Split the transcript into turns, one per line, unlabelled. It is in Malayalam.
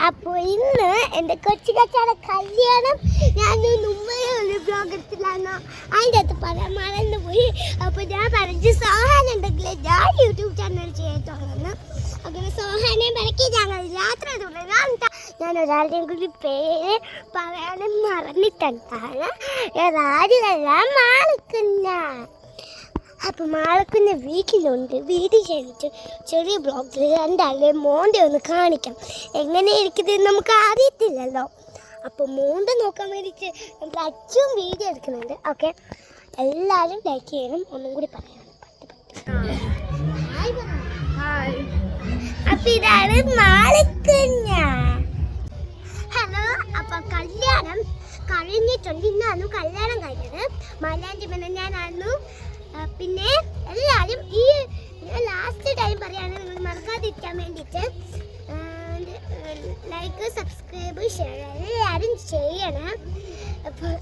അപ്പോൾ ഇന്ന് എൻ്റെ കൊച്ചു കച്ചാടെ കല്യാണം ഞാൻ മുമ്പേ ഒരു ബ്ലോഗ് എടുത്തില്ലായിരുന്നു. അതിൻ്റെ അകത്ത് പറയാൻ മറന്നു പോയി. അപ്പോൾ ഞാൻ പറഞ്ഞു സോഹാനുണ്ടെങ്കിൽ ഞാൻ യൂട്യൂബ് ചാനൽ ചെയ്യത്തുള്ളൂ. അങ്ങനെ സോഹാനെ പറക്കി ഞങ്ങൾ യാത്ര തുടങ്ങാം. ഞാൻ ഒരാളുടെയും കൂടി പേര് പറയാനും മറന്നിട്ടുണ്ടാണ്. ആദ്യമല്ല മാളിക്കുന്ന. അപ്പം മാളക്കുഞ്ഞ വീട്ടിലുണ്ട്. വീട്ടിൽ ക്ഷണിച്ചു ചെറിയ ബ്ലോഗിൽ രണ്ടാളുടെ മോൻ്റെ ഒന്ന് കാണിക്കാം. എങ്ങനെ ഇരിക്കുന്നത് നമുക്ക് അറിയത്തില്ലല്ലോ. അപ്പോൾ മോൻ്റെ നോക്കാൻ വേണ്ടിയിട്ട് നമുക്ക് അച്ഛനും വീഡിയോ എടുക്കുന്നുണ്ട്. ഓക്കെ, എല്ലാവരും ലൈക്ക് ചെയ്യണം. ഒന്നും കൂടി പറയണം. അപ്പം ഇതാണ് മാളക്കുഞ്ഞ. ഹലോ. അപ്പം കല്യാണം കഴിഞ്ഞിട്ടുണ്ട്. ഇന്നാണ് കല്യാണം കഴിഞ്ഞത്. മൈലാഞ്ചി ഞാനായിരുന്നു. പിന്നെ എല്ലാവരും ഈ ലാസ്റ്റ് ടൈം പറയാണ്, നിങ്ങൾ മറക്കാതിരിക്കാൻ വേണ്ടിയിട്ട് ലൈക്ക് സബ്സ്ക്രൈബ് ഷെയർ എല്ലാവരും ചെയ്യണം. അപ്പോൾ